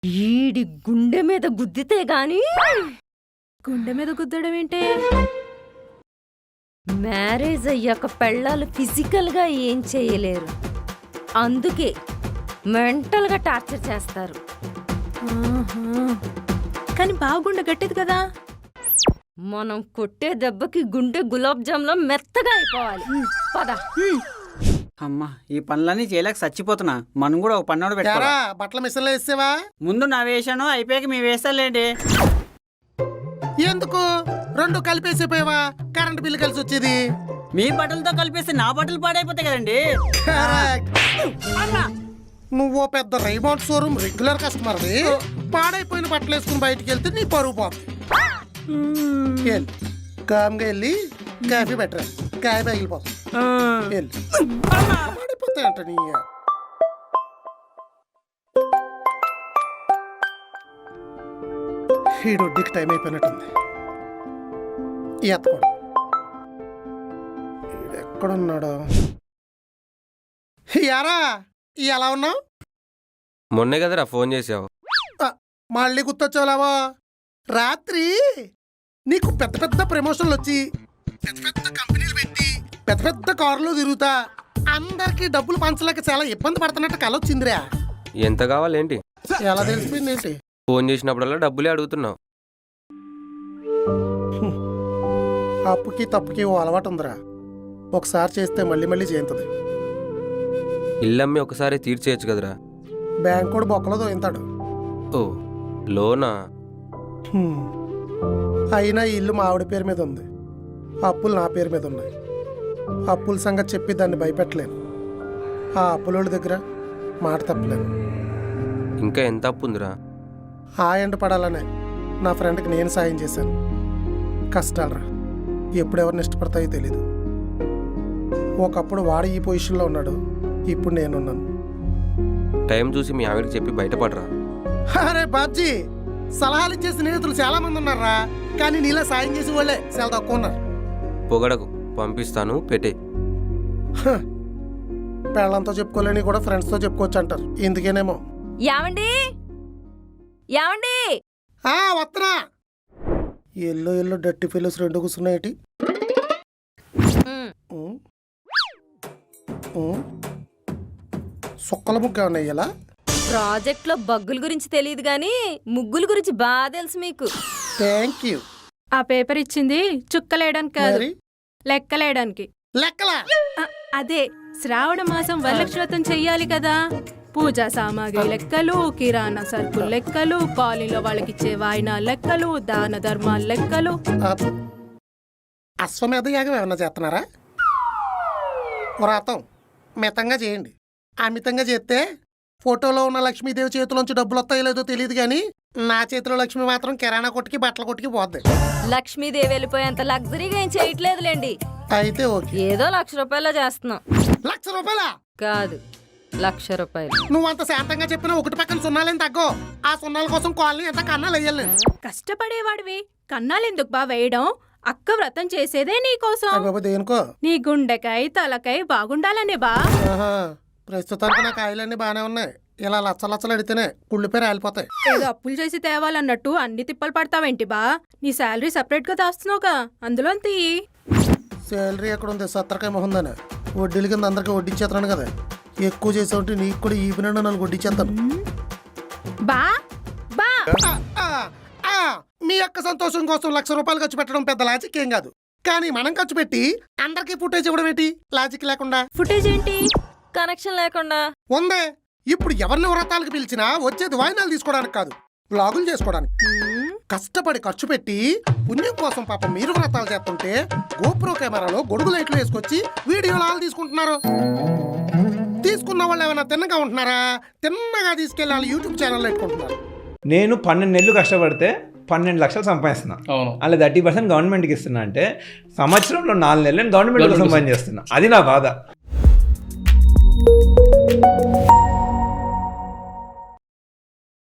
ఈడి గుండె మీద గుద్దితే గాని గుండె మీద గుద్దడం ఏంటి? మ్యారేజ్ అయ్యాక పెళ్ళాలు ఫిజికల్ గా ఏం చేయలేరు, అందుకే మెంటల్ గా టార్చర్ చేస్తారు. కానీ బాగుండె గట్టిది కదా. మనం కొట్టే దెబ్బకి గుండె గులాబ్ జామ్లో మెత్తగా అయిపోవాలి. పద. అమ్మా ఈ పనులన్నీ చేయలేక చచ్చిపోతున్నా. మనం కూడా ఒక పన్నోడు పెట్టారా? బట్టల మిషన్లో వేసేవా? ముందు నా వేసాను, అయిపోయాక మీ వేస్తాలేండి. ఎందుకు రెండు కలిపేసిపోయావా? కరెంట్ బిల్లు కలిసి వచ్చేది. మీ బట్టలతో కలిపేస్తే నా బట్టలు పాడైపోతాయి కదండి. నువ్వు పెద్ద రైమౌంట్ షోరూమ్ రెగ్యులర్ కస్టమర్. పాడైపోయిన బట్టలు వేసుకుని బయటికి వెళ్తే నీ పరువు పోతుంది. కామ్గా వెళ్ళి కాఫీ పెట్టరా, కాయ పగిలిపోతుంది. పాడైపోతాయంట నీ. ఈ డొడ్డికి టైం అయిపోయినట్టుంది. ఎత్తకూడదు. ఎక్కడున్నాడు? యారా ఎలా ఉన్నావు? మొన్నే కదరా ఫోన్ చేసావు. మళ్ళీ గుర్తొచ్చావులావా? రాత్రి నీకు పెద్ద పెద్ద ప్రమోషన్లు వచ్చి పెద్ద పెద్ద కంపెనీలు పెట్టి పెద్ద పెద్ద కార్లు తిరుగుతా అందరికి డబ్బులు పంచలేక చాలా ఇబ్బంది పడుతున్నట్టు కల వచ్చిందిరా. ఎంత కావాలేంటి? ఎలా తెలిసిపోయింది ఏంటి? ఫోన్ చేసినప్పుడల్లా డబ్బులే అడుగుతున్నావు. అప్పుకి తప్పుకి ఓ అలవాటు ఉందిరా. ఒకసారి చేస్తే మళ్ళీ మళ్ళీ చేయింది. ఇల్లమ్మి ఒకసారి తీర్చేయచ్చు కదరా. బ్యాంక్ కూడా బొక్కలో దోయింతాడు. ఓ లోనా? అయినా ఈ ఇల్లు మా ఆవిడ పేరు మీద ఉంది, అప్పులు నా పేరు మీద ఉన్నాయి. అప్పుల సంగతి చెప్పి దాన్ని భయపెట్టలేను. ఆ అప్పులోళ్ళ దగ్గర మాట తప్పలేను. ఇంకా ఎంత అప్పు ఉందిరా? ఆ ఎండ పడాలనే నా ఫ్రెండ్కి నేను సాయం చేశాను. కష్టాలరా, ఎప్పుడెవరిని ఇష్టపడతాయో తెలీదు. ఒకప్పుడు వాడు ఈ పొజిషన్లో ఉన్నాడు, ఇప్పుడు నేనున్నాను. టైం చూసి మీ ఆవిడకి చెప్పి బయటపడరా. అరే బాబ్జీ, సలహాలు ఇచ్చే స్నేహితులు చాలా మంది ఉన్నారా, కానీ నీలా సాయం చేసే వాళ్ళే చాలా తక్కువ ఉన్నారు. పొగడకు, పంపిస్తాను, పెట్టే. పెళ్ళంతో చెప్పుకోలేని కూడా ఫ్రెండ్స్తో చెప్పుకోవచ్చు అంటారు. ఎందుకేనేమో. యావండి యావండి, వస్తున్నా. ఎల్లో డట్టి ఫిల్స్ రెండు కూర్చున్నాయి. సుక్కల ముగ్గు ఉన్నాయి. ఇలా ప్రాజెక్ట్ లో బగ్గుల గురించి తెలియదు గాని ముగ్గుల గురించి బాగా తెలుసు మీకు. Thank you. ఆ పేపర్ ఇచ్చింది చుక్కలేయడానికి కాదు, లెక్కలేయడానికి. లెక్కలా? అదే శ్రావణ మాసం వరలక్ష్మి వ్రతం చెయ్యాలి కదా. పూజా సామాగ్రి లెక్కలు, కిరాణా సరుకులు లెక్కలు, కాలనీలో వాళ్ళకిచ్చే వాయినా లెక్కలు, దాన ధర్మాల లెక్కలు. అశ్వమేధ యాగం ఏమన్నా చేస్తున్నారా? వ్రతం మితంగా చేయండి. అమితంగా చేస్తే ఫోటోలో ఉన్న లక్ష్మీదేవి చేతిలోంచి డబ్బులు వస్తాయో లేదో తెలియదు, కానీ నా చేతిలో లక్ష్మి మాత్రం కిరాణా కొట్టుకి బట్టల కొట్టుకి పోద్ది. లక్ష్మీదేవి వెళ్ళిపోయేంత లగ్జరీగా ఏం చేయట్లేదులేండి. అయితే ఓకే. ఏదో 1,00,000 రూపాయల చేస్తున్నాం. 1,00,000 రూపాయలా? కాదు, 1,00,000 రూపాయలు. నువ్వంత శాంతంగా చెప్పినా ఒకటి పక్కన సున్నాలేం తగ్గో. ఆ సున్నాల కోసం కాలనీ ఎంత కన్నాలు వేయాలి. కష్టపడేవాడివి కన్నాలెందుకు బా వేయడం? అక్క వ్రతం చేసేదే నీకోసం. దేనికో? నీ గుండెకాయ తలకాయ బాగుండాలనే బా. ప్రస్తుతానికి నా కాయలన్నీ బాగానే ఉన్నాయి. ఇలా లచ్చలు అడితేనే కుళ్ళిపోయి రాలిపోతాయి. ఏదో అప్పులు చేసి తేవాలన్నట్టు అన్ని తిప్పలు పడతావేంటి బా? నీ శాలరీ సెపరేట్ గా దాస్తున్నావుగా, అందులో తీయి. శాలరీ ఎక్కడ ఉంది? సత్తరకాయ మొహందానే వడ్డీల కింద అందరికీ వడ్డిచ్చేస్తాను కదా. ఎక్కువ చేసే ఉంటే నీకు కూడా ఈ పని నన్ను వడ్డిచ్చేస్తాను. బా బా మీ యొక్క సంతోషం కోసం 1,00,000 రూపాయలు ఖర్చు పెట్టడం పెద్ద లాజిక్ ఏం కాదు, కానీ మనం ఖర్చు పెట్టి అందరికీ ఫుటేజ్ ఇవ్వడం ఏంటి? లాజిక్ లేకుండా. ఫుటేజ్ ఏంటి? కనెక్షన్ లేకుండా ఉందే. ఇప్పుడు ఎవరిని వ్రతాలకు పిలిచినా వచ్చేది వాయినాలు తీసుకోవడానికి కాదు, బ్లాగులు చేసుకోవడానికి. కష్టపడి ఖర్చు పెట్టి పుణ్యం కోసం పాపం మీరు వ్రతాలు చేస్తుంటే గోప్రో కెమెరాలో గొడుగు లైట్లు వేసుకొచ్చి వీడియోలు ఆలు తీసుకుంటున్నారు. తీసుకున్న వాళ్ళు ఏమైనా తిన్నగా ఉంటున్నారా? తిన్నగా తీసుకెళ్ళి వాళ్ళు యూట్యూబ్ ఛానల్లో పెట్టుకుంటున్నారు. నేను 12 నెలలు కష్టపడితే 12 లక్షలు సంపాదిస్తున్నా. అలా 30% గవర్నమెంట్కి ఇస్తున్నా అంటే సంవత్సరంలో 4 నెలలు గవర్నమెంట్ సంపాదించేస్తున్నా. అది నా బాధ.